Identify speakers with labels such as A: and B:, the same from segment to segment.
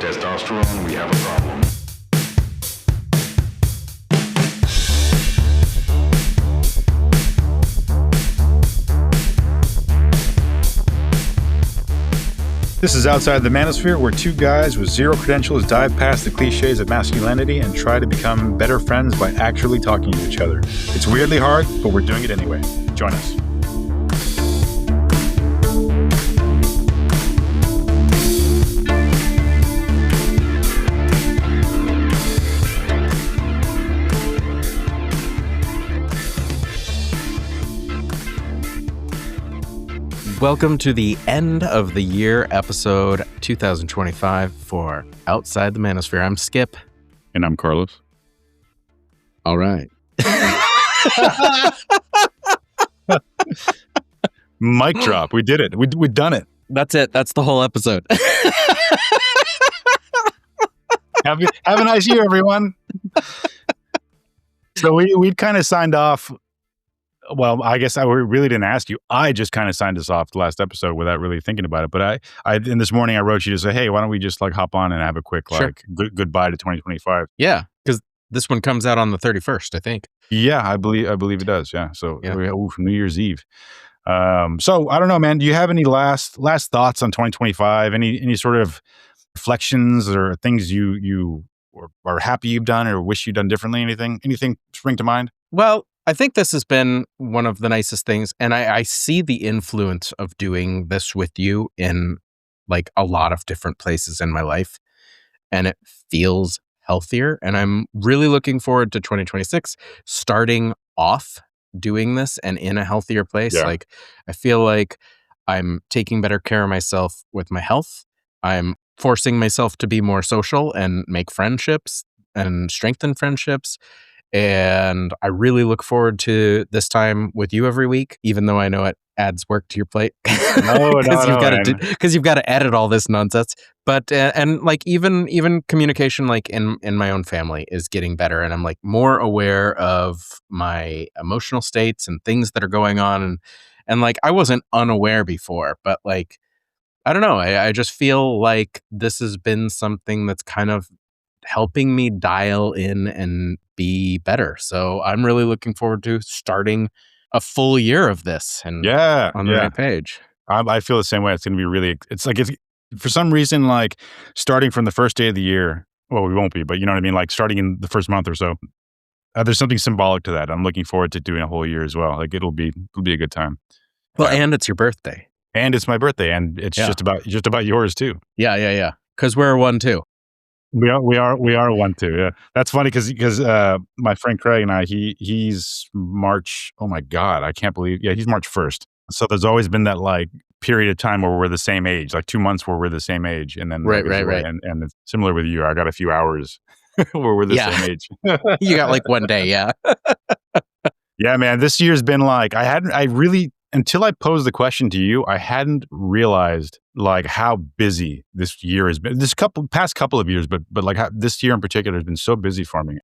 A: testosterone, we have a problem.
B: This is Outside the Manosphere, where two guys with zero credentials dive past the cliches of masculinity and try to become better friends by actually talking to each other. It's weirdly hard, but we're doing it anyway. Join us.
C: Welcome to the end of the year episode 2025 for Outside the Manosphere. I'm Skip.
B: And I'm Carlos.
C: All right.
B: Mic drop. We did it. We've done it.
C: That's it. That's the whole episode.
B: Have a nice year, everyone. So we kind of signed off. Well, I guess I really didn't ask you. I just kind of signed us off the last episode without really thinking about it. But I in this morning I wrote you to say, hey, why don't we just like hop on and have a quick goodbye to 2025?
C: Yeah, because this one comes out on the 31st, I think.
B: Yeah, I believe it does. Yeah, so New Year's Eve. So I don't know, man. Do you have any last thoughts on 2025? Any sort of reflections or things you are happy you've done or wish you'd done differently? Anything spring to mind?
C: Well, I think this has been one of the nicest things, and I see the influence of doing this with you in like a lot of different places in my life, and it feels healthier, and I'm really looking forward to 2026, starting off doing this and in a healthier place.
B: Yeah.
C: Like, I feel like I'm taking better care of myself with my health. I'm forcing myself to be more social and make friendships and strengthen friendships. And I really look forward to this time with you every week, even though I know it adds work to your plate. Because you've got to edit all this nonsense. But and like even communication like in my own family is getting better, and I'm like more aware of my emotional states and things that are going on, and like I wasn't unaware before, but like I don't know, I just feel like this has been something that's kind of helping me dial in and be better. So I'm really looking forward to starting a full year of this and on the right page.
B: I feel the same way. It's going to be really, it's for some reason, like starting from the first day of the year, well, we won't be, but you know what I mean? Like starting in the first month or so, there's something symbolic to that. I'm looking forward to doing a whole year as well. Like it'll be a good time.
C: Well, and it's your birthday.
B: And it's my birthday, and it's just about yours too.
C: Yeah. Because we're one too.
B: We are one too. Yeah, that's funny because my friend Craig and I, he's March. Oh my God, I can't believe. Yeah, he's March 1st. So there's always been that like period of time where we're the same age, like 2 months where we're the same age, and then
C: right.
B: And it's similar with you. I got a few hours where we're the same age.
C: You got like one day. Yeah.
B: Yeah, man. This year's been like until I posed the question to you, I hadn't realized like how busy this year has been. Past couple of years, but like this year in particular has been so busy for me.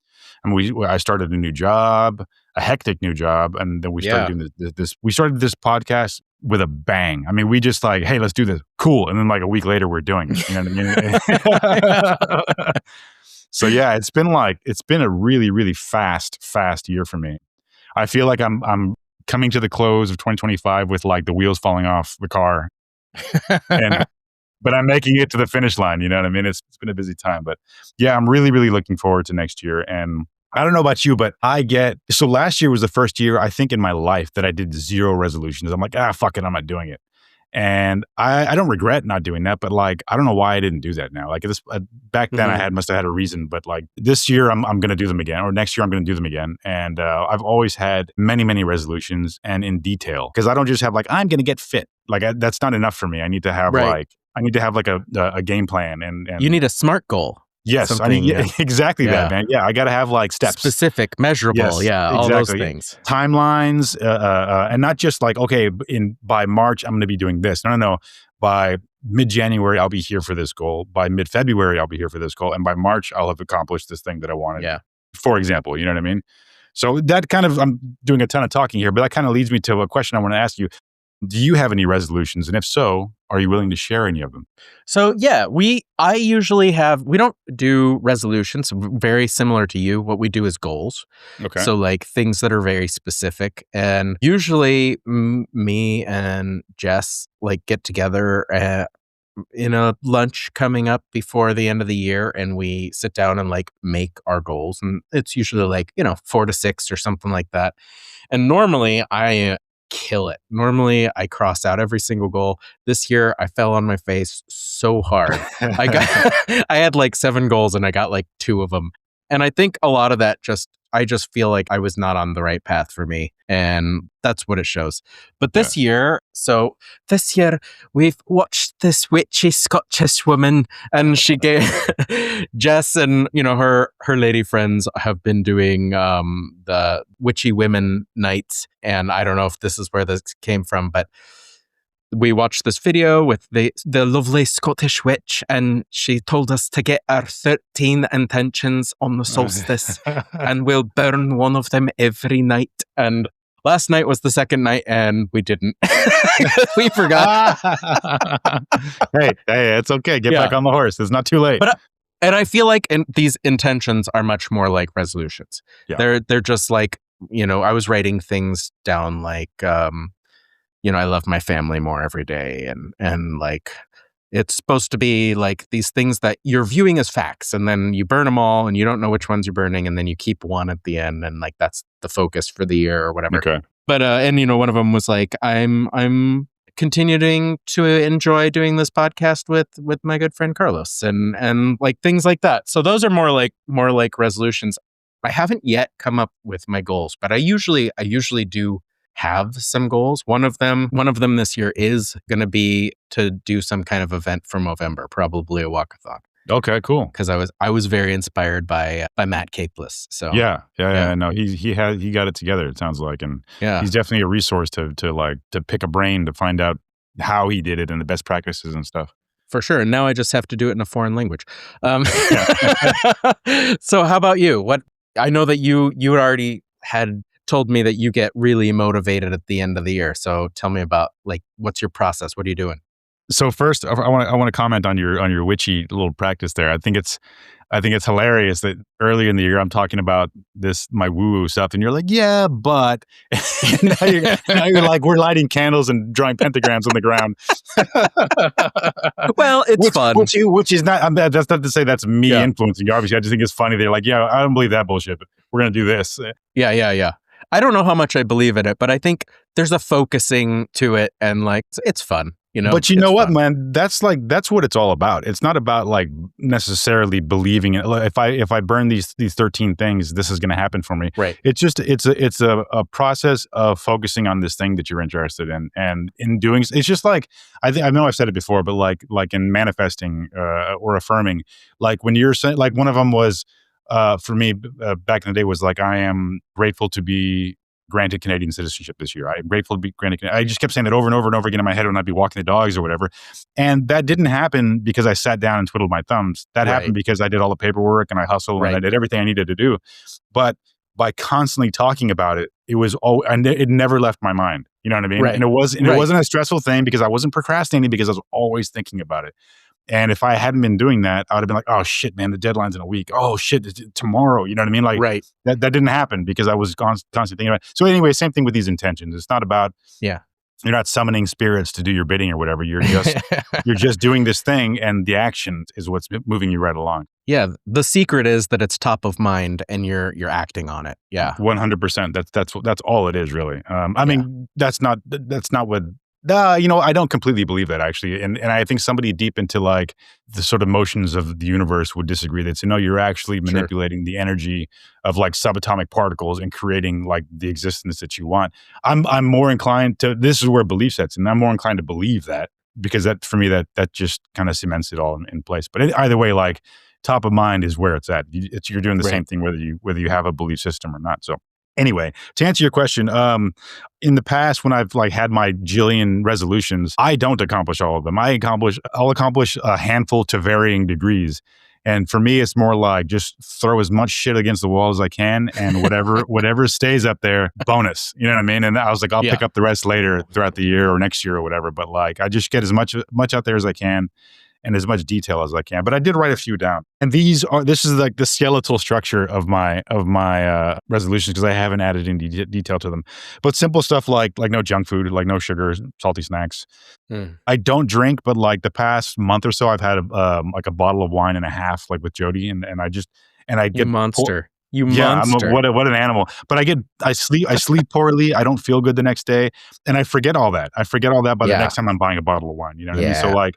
B: I mean, I started a new job, a hectic new job, and then we started doing this. We started this podcast with a bang. I mean, we just like, hey, let's do this, cool, and then like a week later, we're doing it. You know what I mean? So yeah, it's been a really, really fast year for me. I feel like I'm coming to the close of 2025 with like the wheels falling off the car, but I'm making it to the finish line. You know what I mean? It's been a busy time, but yeah, I'm really, really looking forward to next year. And I don't know about you, but so last year was the first year I think in my life that I did 0 resolutions. I'm like, fuck it, I'm not doing it. And I don't regret not doing that, but like, I don't know why I didn't do that now. Like back then I must have had a reason, but like this year I'm going to do them again, or next year I'm going to do them again. And I've always had many, many resolutions and in detail, because I don't just have like, I'm going to get fit. Like that's not enough for me. I need to have a game plan and
C: you need a SMART goal.
B: Yes, I mean, exactly that, man. Yeah, I got to have like steps.
C: Specific, measurable, all those things.
B: Timelines, and not just like, okay, by March, I'm going to be doing this. No. By mid-January, I'll be here for this goal. By mid-February, I'll be here for this goal. And by March, I'll have accomplished this thing that I wanted.
C: Yeah.
B: For example, you know what I mean? So that kind of, I'm doing a ton of talking here, but that kind of leads me to a question I want to ask you. Do you have any resolutions? And if so, are you willing to share any of them?
C: So yeah, I usually we don't do resolutions, very similar to you. What we do is goals.
B: Okay.
C: So like things that are very specific. And usually me and Jess like get together in a lunch coming up before the end of the year, and we sit down and like make our goals. And it's usually like, 4 to 6 or something like that. And normally I kill it. Normally I cross out every single goal. This year I fell on my face so hard. I had like 7 goals and I got like 2 of them. And I think a lot of that I just feel like I was not on the right path for me. And that's what it shows. But this year we've watched this witchy Scottish woman, and she gave Jess and, her lady friends have been doing the witchy women nights. And I don't know if this is where this came from, but we watched this video with the lovely Scottish witch, and she told us to get our 13 intentions on the solstice and we'll burn one of them every night. And last night was the second night and we didn't. We forgot.
B: Hey, it's okay. Get back on the horse. It's not too late.
C: And I feel like these intentions are much more like resolutions. Yeah. They're just like, I was writing things down like, I love my family more every day. And like, it's supposed to be like these things that you're viewing as facts, and then you burn them all and you don't know which ones you're burning. And then you keep one at the end. And like, that's the focus for the year or whatever.
B: Okay.
C: But, one of them was like, I'm continuing to enjoy doing this podcast with my good friend Carlos and like things like that. So those are more like resolutions. I haven't yet come up with my goals, but I usually do have some goals. One of them this year is going to be to do some kind of event for Movember, probably a walkathon.
B: Okay, cool.
C: Because I was very inspired by Matt Capeless. So
B: yeah. No, he got it together. It sounds like, and he's definitely a resource to pick a brain to find out how he did it and the best practices and stuff.
C: For sure. And now I just have to do it in a foreign language. So how about you? I know that you already had told me that you get really motivated at the end of the year. So tell me about like, what's your process? What are you doing?
B: So first, I want to comment on your witchy little practice there. I think it's hilarious that earlier in the year I'm talking about my woo-woo stuff, and you're like, yeah, but now you're like, we're lighting candles and drawing pentagrams on the ground.
C: Well, it's fun.
B: Which is not. That's not to say that's me influencing you. Obviously, I just think it's funny. They're like, yeah, I don't believe that bullshit, but we're gonna do this.
C: Yeah. I don't know how much I believe in it, but I think there's a focusing to it, and like it's fun.
B: But you know what, man? That's what it's all about. It's not about like necessarily believing it. If I burn these 13 things, this is going to happen for me.
C: Right.
B: It's just it's a process of focusing on this thing that you're interested in, and in doing. It's just like I know I've said it before, but like in manifesting or affirming, like when you're saying, like one of them was for me back in the day was like, I am grateful to be granted Canadian citizenship this year. I'm grateful to be granted. I just kept saying that over and over and over again in my head when I'd be walking the dogs or whatever. And that didn't happen because I sat down and twiddled my thumbs. That happened because I did all the paperwork and I hustled and I did everything I needed to do. But by constantly talking about it, it never left my mind. You know what I mean? Right. And it wasn't a stressful thing because I wasn't procrastinating, because I was always thinking about it. And if I hadn't been doing that, I would have been like, oh shit, man, the deadline's in a week. Oh shit, it's tomorrow. You know what I mean? Like that didn't happen because I was constantly thinking about it. So anyway, same thing with these intentions. It's not about, you're not summoning spirits to do your bidding or whatever. You're just doing this thing, and the action is what's moving you right along.
C: Yeah. The secret is that it's top of mind and you're acting on it. Yeah.
B: 100%. That's all it is, really. I mean, that's not what. I don't completely believe that, actually. And I think somebody deep into like the sort of motions of the universe would disagree. They'd say, no, you're actually manipulating the energy of like subatomic particles and creating like the existence that you want. I'm more inclined to, this is where belief sets in. I'm more inclined to believe that, because that, for me, that just kind of cements it all in place. But either way, like top of mind is where it's at. You're doing the same thing whether you have a belief system or not. So anyway, to answer your question, in the past, when I've like had my jillion resolutions, I don't accomplish all of them. I'll accomplish a handful to varying degrees. And for me, it's more like just throw as much shit against the wall as I can, and whatever stays up there, bonus. You know what I mean? And I was like, I'll pick up the rest later throughout the year or next year or whatever. But like, I just get as much out there as I can, and as much detail as I can. But I did write a few down. And this is like the skeletal structure of my resolutions, because I haven't added any detail to them. But simple stuff like no junk food, like no sugar, salty snacks. I don't drink, but like the past month or so, I've had like a bottle of wine and a half, like with Jody, and I get
C: You monster. You
B: yeah,
C: monster.
B: what an animal. But I sleep poorly. I don't feel good the next day, and I forget all that. By the next time I'm buying a bottle of wine. You know what I mean? So like,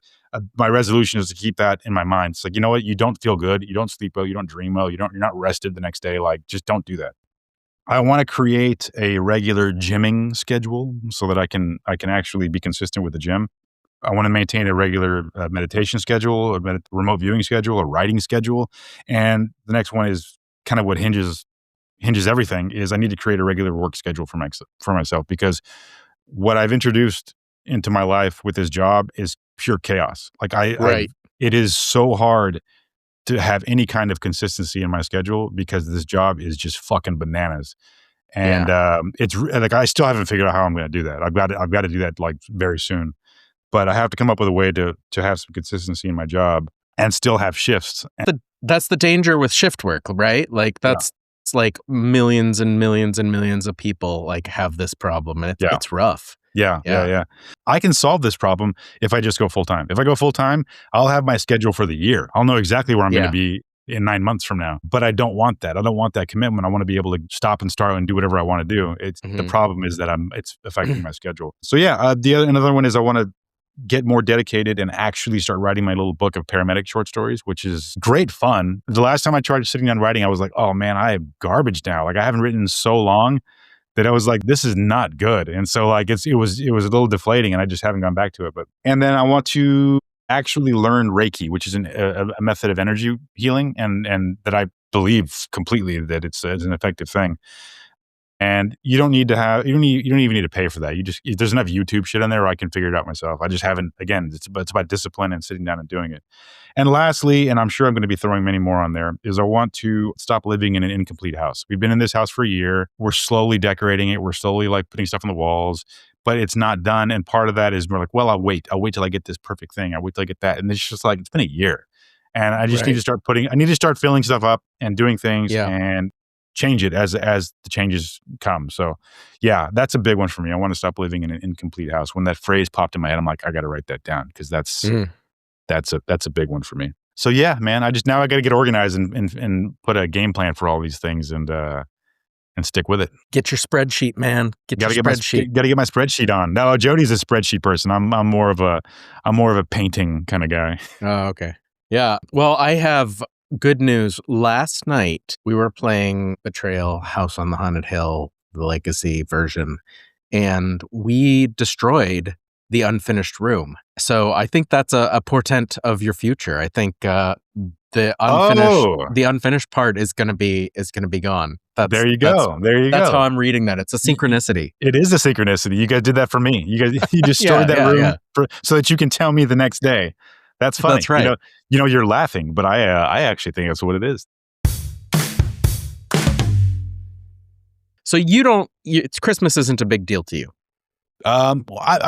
B: my resolution is to keep that in my mind. It's like, you know what? You don't feel good. You don't sleep well. You don't dream well. You're not rested the next day. Like, just don't do that. I want to create a regular gymming schedule so that I can actually be consistent with the gym. I want to maintain a regular meditation schedule, a remote viewing schedule, a writing schedule. And the next one is kind of what hinges everything, is I need to create a regular work schedule for myself, because what I've introduced into my life with this job is pure chaos. Like it is so hard to have any kind of consistency in my schedule, because this job is just fucking bananas. And it's like, I still haven't figured out how I'm going to do that. I've got to do that like very soon. But I have to come up with a way to have some consistency in my job and still have shifts.
C: That's the danger with shift work, right? Like it's like millions and millions and millions of people like have this problem, and it's rough.
B: Yeah. I can solve this problem if I just go full time. If I go full time, I'll have my schedule for the year. I'll know exactly where I'm going to be in 9 months from now. But I don't want that. I don't want that commitment. I want to be able to stop and start and do whatever I want to do. The problem is that it's affecting my schedule. So another one is I want to get more dedicated and actually start writing my little book of paramedic short stories, which is great fun. The last time I tried sitting down writing, I was like, oh man, I have garbage now. Like, I haven't written in so long that I was like, this is not good. And so like, it was a little deflating, and I just haven't gone back to it. And then I want to actually learn Reiki, which is a method of energy healing, and that I believe completely that it's an effective thing. And you don't even need to pay for that. There's enough YouTube shit on there where I can figure it out myself. I just haven't. Again, it's about discipline and sitting down and doing it. And lastly, and I'm sure I'm going to be throwing many more on there, is I want to stop living in an incomplete house. We've been in this house for a year. We're slowly decorating it. We're slowly like putting stuff on the walls, but it's not done. And part of that is we're like, well, I'll wait till I get this perfect thing. I'll wait till I get that. And it's just like, it's been a year, and I just need to start filling stuff up and doing things and change it as the changes come. So yeah, that's a big one for me. I want to stop living in an incomplete house. When that phrase popped in my head, I'm like, I got to write that down, because that's a big one for me. So yeah, man, I got to get organized and put a game plan for all these things and stick with it.
C: Get your spreadsheet, man. Got to get my
B: spreadsheet on. No, Jody's a spreadsheet person. I'm more of a painting kind of guy.
C: Oh, okay. Yeah. Well, I have good news. Last night we were playing Betrayal: House on the Haunted Hill, the Legacy version, and we destroyed the unfinished room. So I think that's a portent of your future. I think the unfinished part is going to be gone.
B: There you go.
C: That's how I'm reading that. It's a synchronicity.
B: It is a synchronicity. You guys did that for me. You destroyed that room so that you can tell me the next day. That's funny.
C: That's right.
B: You know, you're laughing, but I actually think that's what it is.
C: So Christmas isn't a big deal to you.
B: I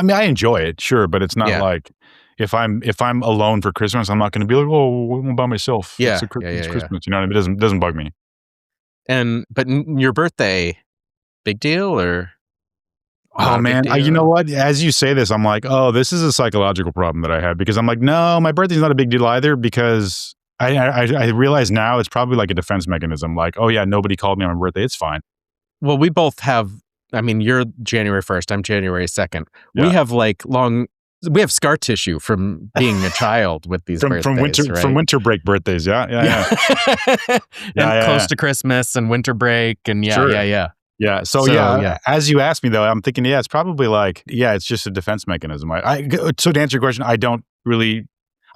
B: mean, I enjoy it, sure, but it's not like if I'm alone for Christmas, I'm not going to be like, oh, I'm by myself.
C: Yeah,
B: it's Christmas. You know what I mean? It doesn't bug me.
C: But your birthday, big deal or?
B: Oh man, you know what? As you say this, I'm like, oh, this is a psychological problem that I have, because I'm like, no, my birthday's not a big deal either, because I realize now it's probably like a defense mechanism. Like, oh yeah, nobody called me on my birthday. It's fine.
C: Well, we both have. I mean, you're January 1st. I'm January 2nd.
B: Yeah.
C: We have scar tissue from being a child with these birthdays,
B: from winter break birthdays. Yeah.
C: And close to Christmas and winter break and
B: Yeah. So as you asked me though, I'm thinking, it's probably like, it's just a defense mechanism. So to answer your question, I don't really,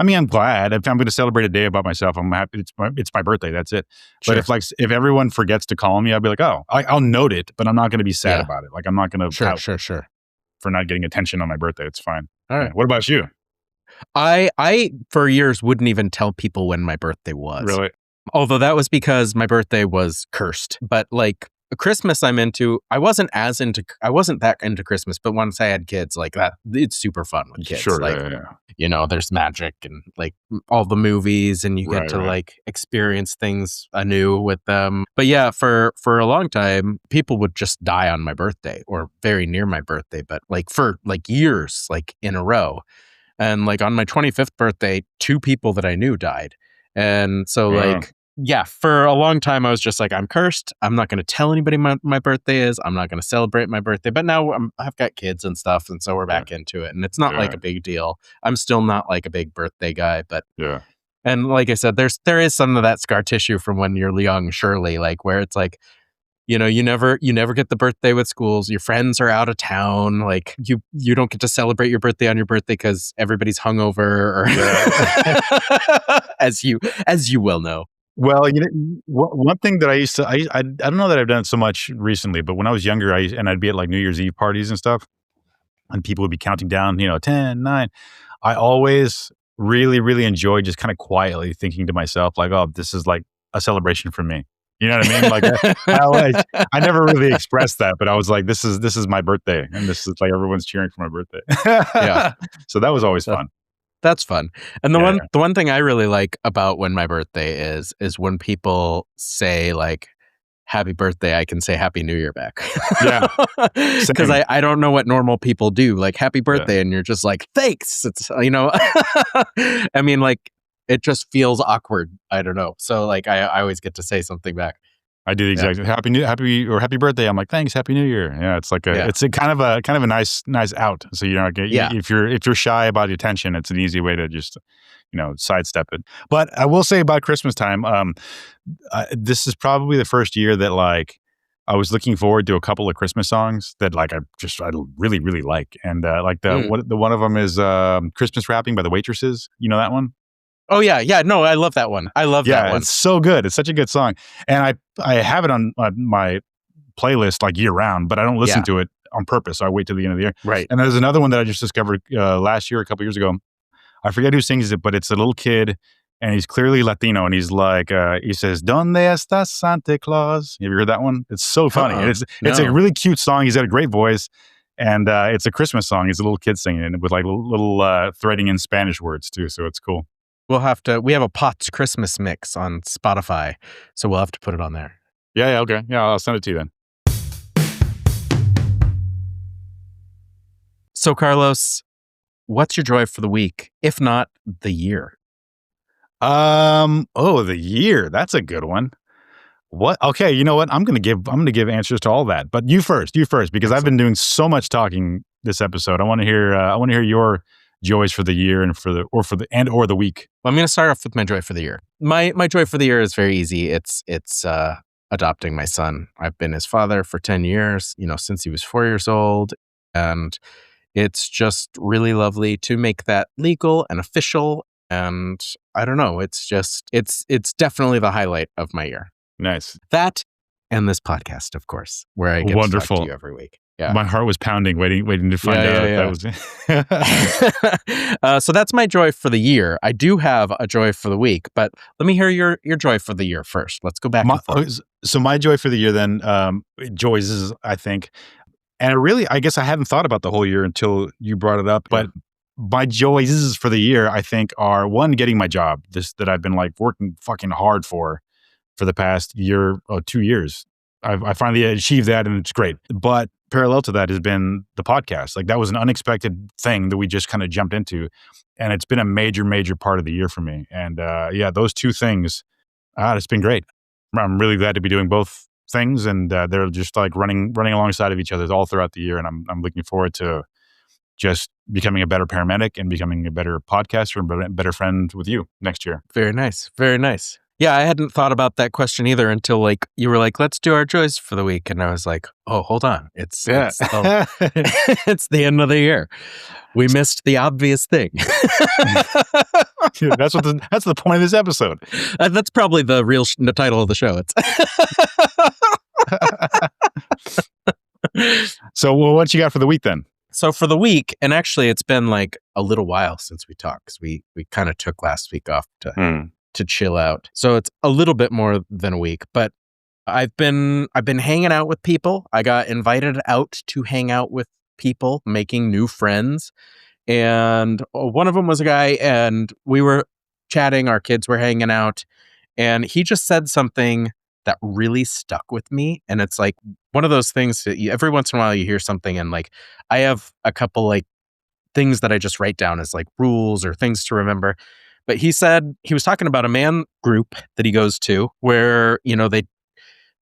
B: I mean, I'm glad if I'm going to celebrate a day about myself. I'm happy. It's my birthday. That's it. Sure. But if everyone forgets to call me, I'll be like, oh, I'll note it, but I'm not going to be sad about it. Like, I'm not going to
C: sure
B: for not getting attention on my birthday. It's fine.
C: All right.
B: What about you?
C: I for years wouldn't even tell people when my birthday was.
B: Really?
C: Although that was because my birthday was cursed. But like Christmas I wasn't that into Christmas, but once I had kids, like that, it's super fun with kids.
B: Sure.
C: Like,
B: Yeah.
C: there's magic and like all the movies, and you get to like experience things anew with them. But yeah, for a long time, people would just die on my birthday or very near my birthday, but like for like years, like in a row. And like on my 25th birthday, 2 people that I knew died. And so like, yeah, for a long time, I was just like, I'm cursed. I'm not going to tell anybody my birthday is. I'm not going to celebrate my birthday. But now I've got kids and stuff. And so we're back into it. And it's not like a big deal. I'm still not like a big birthday guy. But
B: Yeah.
C: and like I said, there is some of that scar tissue from when you're young, surely, like where it's like, you never get the birthday with schools. Your friends are out of town. Like you don't get to celebrate your birthday on your birthday because everybody's hungover, or as you well know.
B: Well, one thing that I used to, I don't know that I've done it so much recently, but when I was younger, I'd be at like New Year's Eve parties and stuff, and people would be counting down, 10, 9. I always really, really enjoyed just kind of quietly thinking to myself, like, oh, this is like a celebration for me. You know what I mean? Like I never really expressed that, but I was like, this is my birthday, and this is like everyone's cheering for my birthday.
C: Yeah.
B: So that was always fun.
C: That's fun. And the one thing I really like about when my birthday is when people say like happy birthday, I can say happy new year back.
B: Yeah.
C: Because I don't know what normal people do, like happy birthday, and you're just like, thanks. It's I mean, like it just feels awkward. I don't know. So like I always get to say something back.
B: I do the exact happy birthday. I'm like, thanks, happy new year. Yeah, it's like it's a kind of a nice out. So if you're shy about attention, it's an easy way to just sidestep it. But I will say about Christmas time, this is probably the first year that like I was looking forward to a couple of Christmas songs that like I really really like, and like the one of them is Christmas Wrapping by the Waitresses. You know that one?
C: Oh yeah, no, I love that one. I love that one.
B: It's so good. It's such a good song, and I have it on my playlist like year round, but I don't listen to it on purpose. I wait till the end of the year.
C: Right.
B: And there's another one that I just discovered last year, a couple years ago. I forget who sings it, but it's a little kid, and he's clearly Latino, and he's like, he says, "Donde está Santa Claus?" Have you heard that one? It's so funny. And it's a really cute song. He's got a great voice, and it's a Christmas song. He's a little kid singing it with like little threading in Spanish words too, so it's cool.
C: We have a Potts Christmas mix on Spotify, so we'll have to put it on there.
B: Yeah, okay. Yeah, I'll send it to you then.
C: So, Carlos, what's your joy for the week, if not the year?
B: The year. That's a good one. What? Okay, you know what? I'm gonna give answers to all that. But you first, because I've been doing so much talking this episode. I want to hear your joys for the year and for the week.
C: Well, I'm going to start off with my joy for the year. My joy for the year is very easy. It's adopting my son. I've been his father for 10 years, since he was 4 years old, and it's just really lovely to make that legal and official. And I don't know, it's definitely the highlight of my year.
B: Nice.
C: That and this podcast, of course, where I get to talk to you every week. Yeah.
B: My heart was pounding, waiting to find out that was.
C: So that's my joy for the year. I do have a joy for the week, but let me hear your joy for the year first. Let's go back and forth.
B: So my joy for the year then, joys is, I think, and I guess I hadn't thought about the whole year until you brought it up, but my joys for the year, I think, are one, getting my job, that I've been like working fucking hard for the past 2 years. I finally achieved that, and it's great. But parallel to that has been the podcast. Like that was an unexpected thing that we just kind of jumped into, and it's been a major, major part of the year for me. And those two things, it's been great. I'm really glad to be doing both things, and they're just like running alongside of each other all throughout the year. And I'm looking forward to just becoming a better paramedic and becoming a better podcaster and a better friend with you next year.
C: Very nice. Very nice. Yeah, I hadn't thought about that question either until like you were like, let's do our joys for the week. And I was like, oh, hold on. It's it's the end of the year. We missed the obvious thing.
B: That's the point of this episode.
C: That's probably the real the title of the show.
B: So what you got for the week then?
C: So for the week, and actually it's been like a little while since we talked, 'cause we kind of took last week off to chill out. So it's a little bit more than a week, but I've been hanging out with people. I got invited out to hang out with people, making new friends. And one of them was a guy, and we were chatting, our kids were hanging out, and he just said something that really stuck with me. And it's like one of those things that every once in a while you hear something, and like I have a couple like things that I just write down as like rules or things to remember. But he said he was talking about a man group that he goes to where,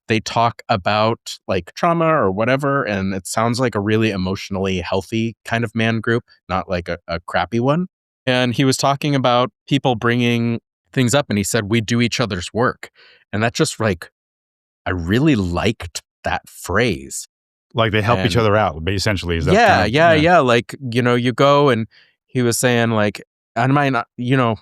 C: they talk about like trauma or whatever, and it sounds like a really emotionally healthy kind of man group, not like a crappy one. And he was talking about people bringing things up, and he said we do each other's work, and that just like I really liked that phrase.
B: Like they help each
C: And
B: other out, but essentially is that
C: yeah. Like, you go, and he was saying like, I might not,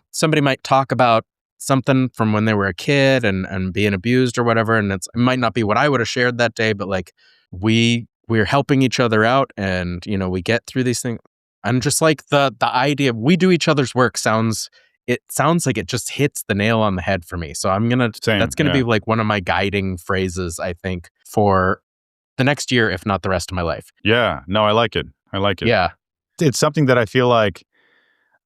C: somebody might talk about something from when they were a kid and being abused or whatever. And it might not be what I would have shared that day, but like we're helping each other out, and, we get through these things. And just like the idea of we do each other's work sounds like it just hits the nail on the head for me. So that's gonna be like one of my guiding phrases, I think, for the next year, if not the rest of my life.
B: Yeah. No, I like it.
C: Yeah.
B: It's something that I feel like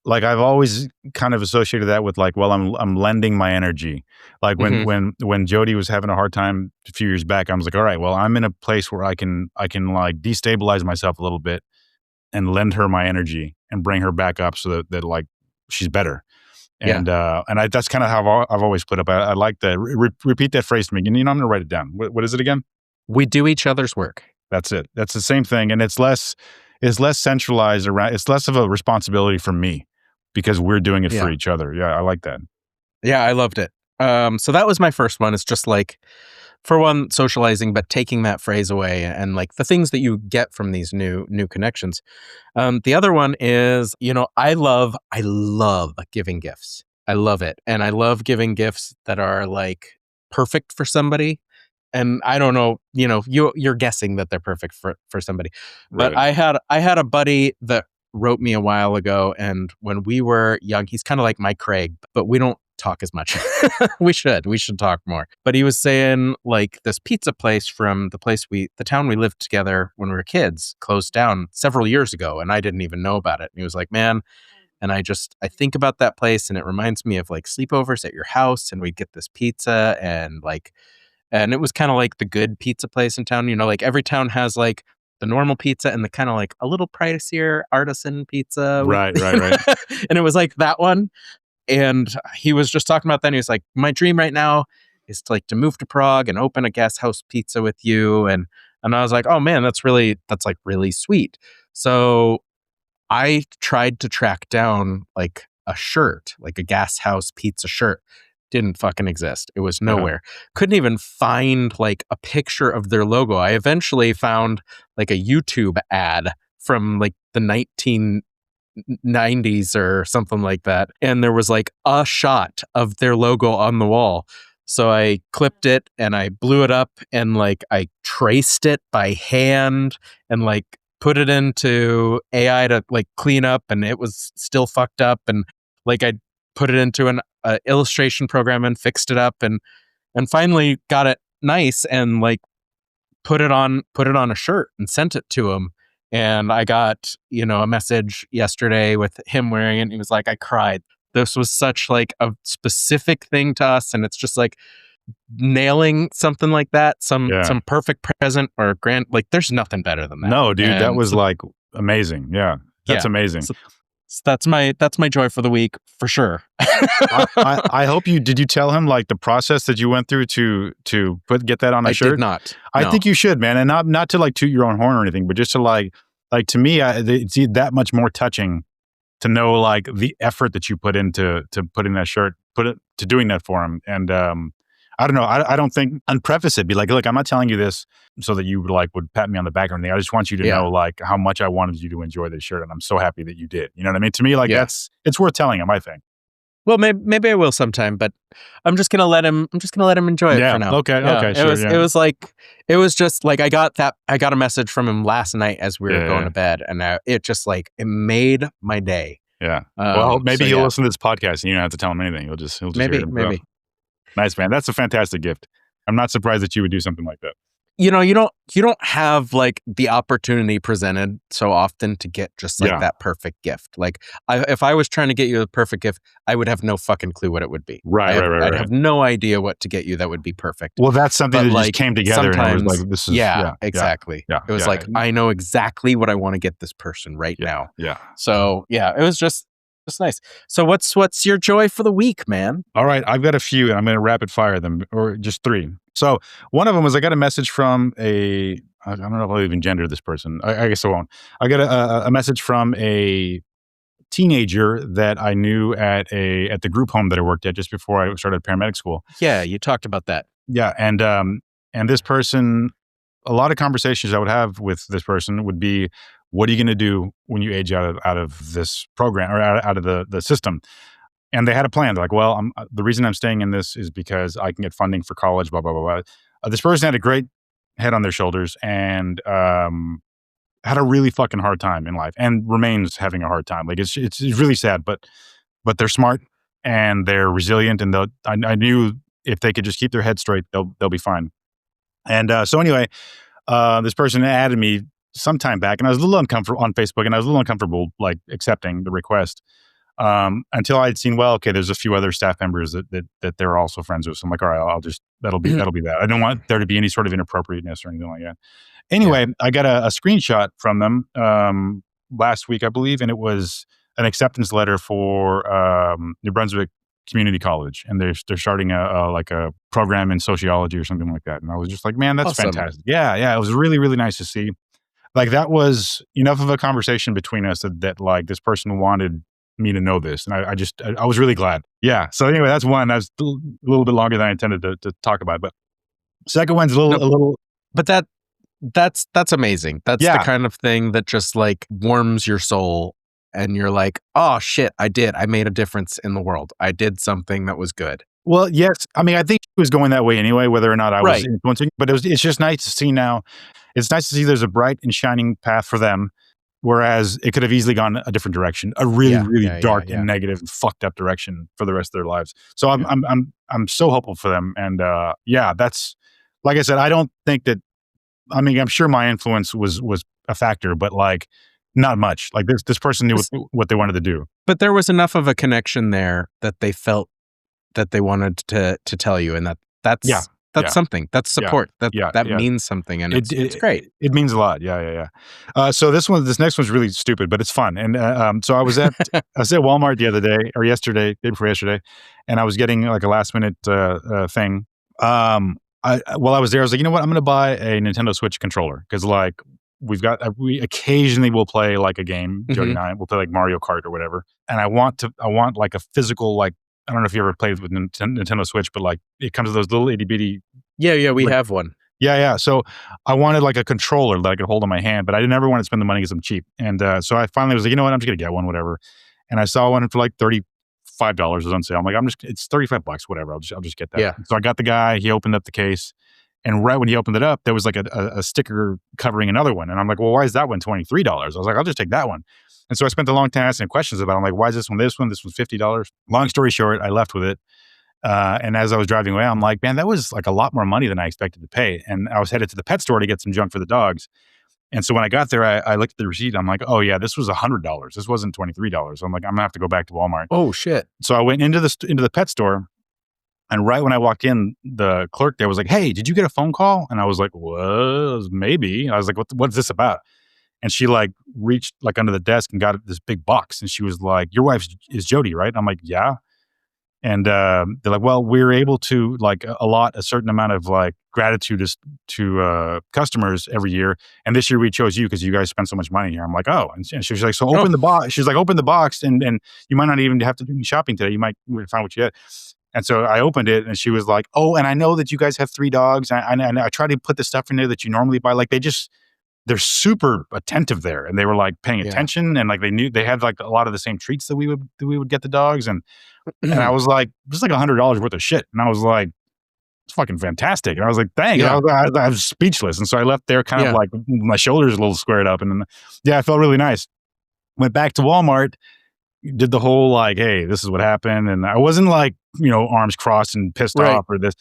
B: I've always kind of associated that with like, well, I'm lending my energy. Like when Jody was having a hard time a few years back, I was like, all right, well, I'm in a place where I can like destabilize myself a little bit and lend her my energy and bring her back up so that like she's better. And that's kind of how I've always put up. I like that. Repeat that phrase to me. I'm going to write it down. What is it again?
C: We do each other's work.
B: That's it. That's the same thing. And it's less centralized around, it's less of a responsibility for me because we're doing it for each other. Yeah, I like that.
C: Yeah, I loved it. So that was my first one. It's just like, for one, socializing, but taking that phrase away and like the things that you get from these new connections. The other one is, I love giving gifts. I love it. And I love giving gifts that are like perfect for somebody. And I don't know, you're guessing that they're perfect for somebody. But
B: Right.
C: I had a buddy that wrote me a while ago, and when we were young, he's kind of like my Craig, but we don't talk as much. We should talk more. But he was saying like this pizza place from the town we lived together when we were kids closed down several years ago, and I didn't even know about it. And he was like, man, and I think about that place, and it reminds me of like sleepovers at your house, and we'd get this pizza, and it was kind of like the good pizza place in town. Like every town has like the normal pizza and the kind of like a little pricier artisan pizza.
B: Right.
C: And it was like that one. And he was just talking about that. And he was like, my dream right now is to move to Prague and open a guest house pizza with you. And I was like, oh man, that's like really sweet. So I tried to track down like a shirt, like a gas house pizza shirt. Didn't fucking exist. It was nowhere. Couldn't even find like a picture of their logo. I eventually found like a YouTube ad from like the 1990s or something like that. And there was like a shot of their logo on the wall. So I clipped it and I blew it up and like I traced it by hand and like put it into AI to like clean up, and it was still fucked up. And like I put it into an illustration program and fixed it up and finally got it nice and like put it on a shirt and sent it to him. And I got, a message yesterday with him wearing it. And he was like, I cried. This was such like a specific thing to us. And it's just like nailing something like that, some perfect present or grand, like there's nothing better than that.
B: No, dude, that was like amazing. Yeah. That's amazing.
C: So that's my joy for the week for sure.
B: I hope did you tell him like the process that you went through to get that on a shirt?
C: I did not.
B: I think you should, man. And not to like toot your own horn or anything, but just to like to me, it's that much more touching to know like the effort that you put into putting that shirt, to doing that for him. And I don't know. I don't think unpreface it. Be like, look, I'm not telling you this so that you would pat me on the back or anything. I just want you to know like how much I wanted you to enjoy this shirt, and I'm so happy that you did. You know what I mean? To me, like it's worth telling him, I think.
C: Well, maybe I will sometime, but I'm just gonna let him. I'm just gonna let him enjoy it
B: Yeah.
C: for now.
B: Okay.
C: Yeah,
B: Okay.
C: it
B: Sure.
C: was.
B: Yeah.
C: It was just like I got a message from him last night as we were
B: Yeah.
C: going
B: Yeah.
C: to bed, and it just like it made my day.
B: Yeah. Well, maybe
C: So
B: he'll
C: yeah,
B: listen to this podcast and you don't have to tell him anything. He'll just hear
C: maybe
B: it himself. Nice, man. That's a fantastic gift. I'm not surprised that you would do something like that.
C: you don't have like the opportunity presented so often to get just like
B: Yeah.
C: that perfect gift. Like if I was trying to get you a perfect gift, I would have no fucking clue what it would be.
B: Right.
C: I'd have no idea what to get you that would be perfect.
B: Well, that's something
C: But
B: that just
C: like
B: came together and it was
C: sometimes,
B: like, this is,
C: exactly.
B: yeah,
C: It was
B: yeah,
C: like I know exactly what I want to get this person right now.
B: yeah.
C: So yeah, it was just nice. So what's your joy for the week, man?
B: All right, I've got a few, and I'm going to rapid fire them, or just three. So one of them was I got a message from I don't know if I'll even gender this person. I guess I won't. I got a message from a teenager that I knew at the group home that I worked at just before I started paramedic school.
C: Yeah, you talked about that.
B: Yeah, and this person, a lot of conversations I would have with this person would be, what are you going to do when you age out of this program or out of the system? And they had a plan. They're like, well, the reason I'm staying in this is because I can get funding for college, blah, blah, blah, blah. This person had a great head on their shoulders and had a really fucking hard time in life and remains having a hard time. Like, it's really sad, but they're smart and they're resilient. And I knew if they could just keep their head straight, they'll be fine. And so anyway, this person added me sometime back and I was a little uncomfortable on Facebook and I was a little uncomfortable like accepting the request. Until I'd seen, well, okay, there's a few other staff members that they're also friends with. So I'm like, all right, I'll just, that'll be that. I don't want there to be any sort of inappropriateness or anything like that. Anyway, I got a screenshot from them last week, I believe, and it was an acceptance letter for New Brunswick Community College, and they're starting a program in sociology or something like that. And I was just like, man, that's
C: Awesome.
B: fantastic. Yeah, it was really, really nice to see. Like, that was enough of a conversation between us that like this person wanted me to know this, and I was really glad. Yeah. So anyway, that's one. That's a little bit longer than I intended to talk about, but second one's a little.
C: But that's amazing. That's the kind of thing that just like warms your soul, and you're like, oh shit, I made a difference in the world. I did something that was good.
B: Well, yes. I mean, I think it was going that way anyway, whether or not I was influencing. But it's just nice to see now. It's nice to see there's a bright and shining path for them. Whereas it could have easily gone a different direction, a really dark and negative and fucked up direction for the rest of their lives. So I'm so hopeful for them. And that's, like I said, I don't think that, I mean, I'm sure my influence was a factor, but like not much. Like this person knew what they wanted to do.
C: But there was enough of a connection there that they felt that they wanted to tell you, and that's something. That's support. That means something, and it's great.
B: It means a lot. Yeah. So this next one's really stupid, but it's fun. And so I was at Walmart the other day, or day before yesterday, and I was getting like a last minute thing. While I was there, I was like, you know what? I'm going to buy a Nintendo Switch controller because like we occasionally will play like a game. Jody and I will play like Mario Kart or whatever, and I want like a physical like. I don't know if you ever played with Nintendo Switch, but like it comes with those little itty bitty.
C: Yeah, we have one.
B: Yeah. So I wanted like a controller that I could hold in my hand, but I didn't ever want to spend the money because I'm cheap. And so I finally was like, you know what, I'm just gonna get one, whatever. And I saw one for like $35 was on sale. I'm like, it's $35, whatever. I'll just get that.
C: Yeah.
B: So I got the guy. He opened up the case, and right when he opened it up, there was like a sticker covering another one. And I'm like, well, why is that one $23? I was like, I'll just take that one. And so I spent a long time asking questions about it. I'm like, why is this one? This one's $50. Long story short, I left with it. And as I was driving away, I'm like, man, that was like a lot more money than I expected to pay. And I was headed to the pet store to get some junk for the dogs. And so when I got there, I looked at the receipt. I'm like, oh yeah, this was $100. This wasn't $23. I'm like, I'm gonna have to go back to Walmart.
C: Oh shit.
B: So I went into the pet store. And right when I walked in, the clerk there was like, hey, did you get a phone call? And I was like, well, maybe. I was like, what's this about? And she like reached like under the desk and got this big box. And she was like, your wife is Jody, right? And I'm like, yeah. And they're like, well, we're able to like allot a certain amount of like gratitude to customers every year. And this year we chose you because you guys spend so much money here. I'm like, oh. And she was like, so open the box. She's like, open the box and you might not even have to do any shopping today. You might find what you get. And so I opened it and she was like, oh, and I know that you guys have 3 dogs. And I try to put the stuff in there that you normally buy. Like they just they're super attentive there, and they were like paying attention, and like they had like a lot of the same treats that we would get the dogs, and I was like, just like $100 worth of shit, and I was like, it's fucking fantastic, and I was like, thanks.
C: Yeah.
B: I was speechless, and so I left there kind of like my shoulders a little squared up, and then, I felt really nice. Went back to Walmart, did the whole like, hey, this is what happened, and I wasn't like, arms crossed and pissed off or this.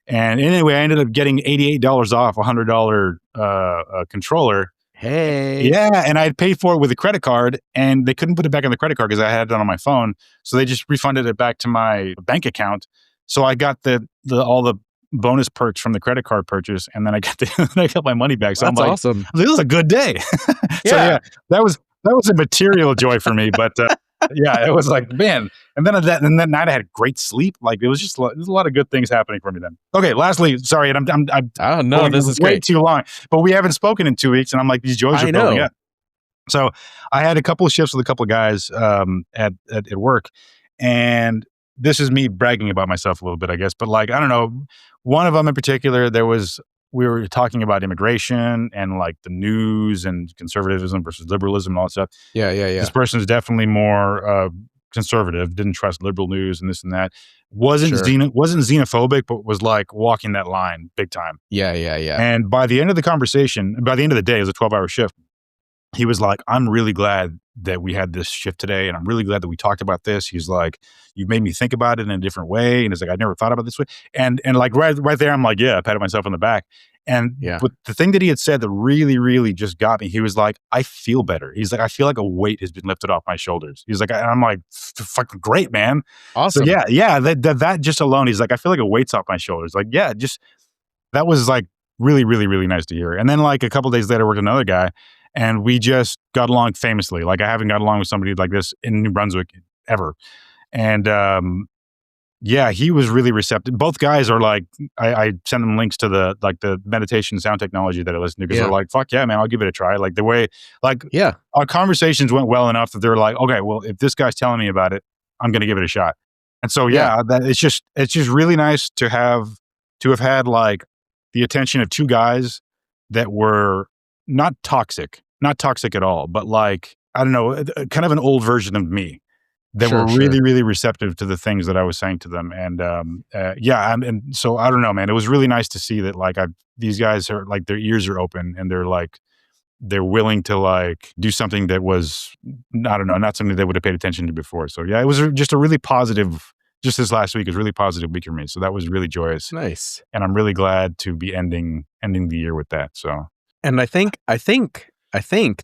B: And anyway, I ended up getting $88 off a $100 controller.
C: Hey.
B: Yeah, and I had paid for it with a credit card, and they couldn't put it back on the credit card because I had it on my phone. So they just refunded it back to my bank account. So I got all the bonus perks from the credit card purchase, and then I got my money back. So
C: That's
B: I'm like,
C: awesome.
B: This is a good day. So that was a material joy for me, but. It was like, man. And then that night I had great sleep. Like it was just there's a lot of good things happening for me then. Okay, lastly, sorry, and I'm
C: this is
B: way
C: great.
B: too long. But we haven't spoken in 2 weeks, and I'm like, these joys are building up. So I had a couple of shifts with a couple of guys at work, and this is me bragging about myself a little bit, I guess. But like, I don't know, one of them in particular, we were talking about immigration and like the news and conservatism versus liberalism and all that stuff.
C: Yeah.
B: This person is definitely more conservative, didn't trust liberal news and this and that. Wasn't xenophobic, but was like walking that line big time.
C: Yeah.
B: And by the end of the day, it was a 12-hour shift. He was like, I'm really glad that we had this shift today, and I'm really glad that we talked about this. He's like, you made me think about it in a different way. And he's like, I never thought about it this way. And like right there, I'm like, I patted myself on the back. And but the thing that he had said that really, really just got me, he was like, I feel better. He's like, I feel like a weight has been lifted off my shoulders. He's like, I'm like, fucking great, man.
C: Awesome.
B: So that just alone, he's like, I feel like a weight's off my shoulders. Like, just that was like really, really, really nice to hear. And then like a couple of days later, I worked with another guy, and we just got along famously. Like I haven't got along with somebody like this in New Brunswick ever. And he was really receptive. Both guys are like, I send them links to the meditation sound technology that I listen to, because they're like, fuck yeah, man, I'll give it a try. Like the way, our conversations went well enough that they're like, okay, well, if this guy's telling me about it, I'm going to give it a shot. And so, that it's just really nice to have had like the attention of two guys that were not toxic at all, but like, I don't know, kind of an old version of me that were really, really receptive to the things that I was saying to them. And and so I don't know, man, it was really nice to see that like these guys are like, their ears are open, and they're willing to like do something that was, I don't know, not something they would have paid attention to before. So it was just a really positive, just this last week was a really positive week for me. So that was really joyous.
C: Nice. And
B: I'm really glad to be ending the year with that. So.
C: And I think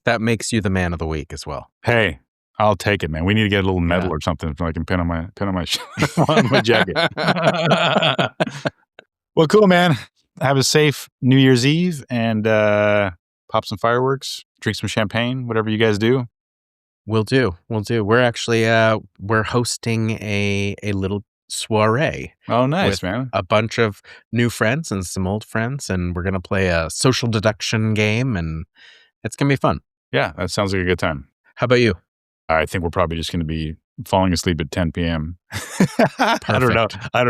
C: that makes you the man of the week as well.
B: Hey, I'll take it, man. We need to get a little medal or something so I can pin on my on my jacket. Well, cool, man. Have a safe New Year's Eve, and pop some fireworks, drink some champagne, whatever you guys do.
C: We'll do. We're actually we're hosting a little soiree.
B: Oh, nice, man.
C: A bunch of new friends and some old friends, and we're going to play a social deduction game, and it's going to be fun. Yeah,
B: that sounds like a good time.
C: How about you?
B: I think we're probably just going to be falling asleep at 10 p.m. I don't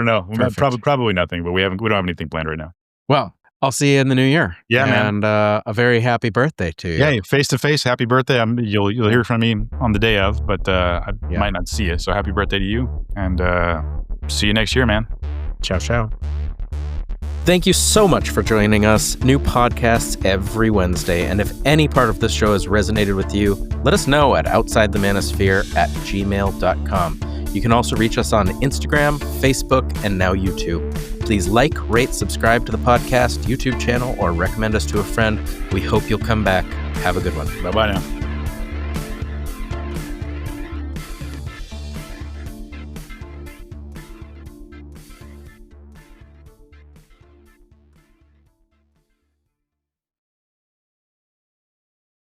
B: know. Probably nothing, but we don't have anything planned right now.
C: Well, I'll see you in the new year.
B: Yeah,
C: man. And a very happy birthday to you.
B: Yeah, face to face, happy birthday. You'll hear from me on the day of, but I might not see you. So happy birthday to you, and see you next year, man.
C: Ciao, ciao. Thank you so much for joining us. New podcasts every Wednesday. And if any part of this show has resonated with you, let us know at outsidethemanosphere@gmail.com. You can also reach us on Instagram, Facebook, and now YouTube. Please like, rate, subscribe to the podcast YouTube channel, or recommend us to a friend. We hope you'll come back. Have a good one.
B: Bye-bye now.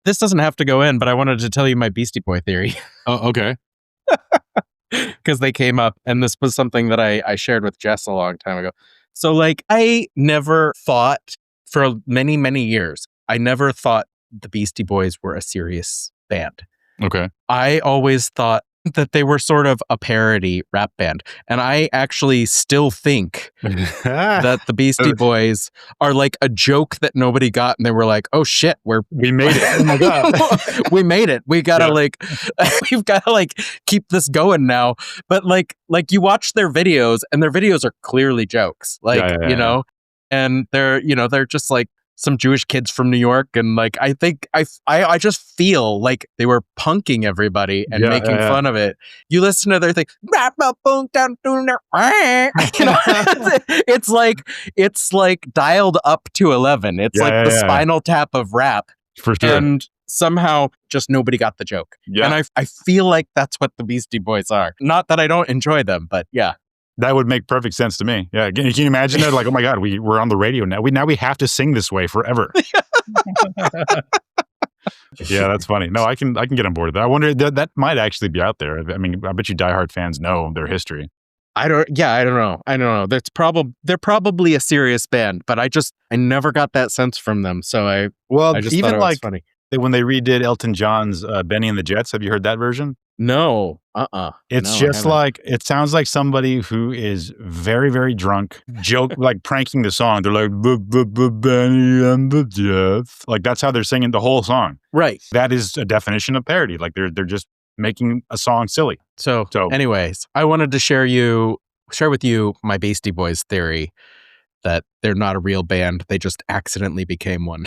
C: This doesn't have to go in, but I wanted to tell you my Beastie Boy theory.
B: Oh, okay.
C: Because they came up, and this was something that I shared with Jess a long time ago. So, like, I never thought, for many, many years, I never thought the Beastie Boys were a serious band.
B: Okay.
C: I always thought that they were sort of a parody rap band. And I actually still think that the Beastie Boys are like a joke that nobody got, and they were like, "Oh shit,
B: we made it! Oh my god,
C: we made it! We gotta we've gotta like keep this going now." But like you watch their videos, and their videos are clearly jokes, you know, and they're just like some Jewish kids from New York, and like I think I just feel like they were punking everybody and making fun of it. You listen to their thing, you know, it's like dialed up to 11. It's like the Spinal Tap of rap,
B: for sure.
C: And somehow just nobody got the joke.
B: Yeah.
C: And I feel like that's what the Beastie Boys are. Not that I don't enjoy them, but yeah.
B: That would make perfect sense to me. Yeah, can you imagine that? Like, oh my god, we're on the radio now. We have to sing this way forever. Yeah, that's funny. No, I can get on board with that. I wonder that might actually be out there. I mean, I bet you diehard fans know their history.
C: I don't know. They're probably a serious band, but I never got that sense from them. So I just
B: even
C: thought it was funny.
B: When they redid Elton John's Benny and the Jets, have you heard that version?
C: No.
B: It's just like, it sounds like somebody who is very, very drunk, like pranking the song. They're like, Benny and the Jets. Like, that's how they're singing the whole song.
C: Right.
B: That is a definition of parody. Like, they're just making a song silly.
C: So anyways, I wanted to share with you my Beastie Boys theory that they're not a real band. They just accidentally became one.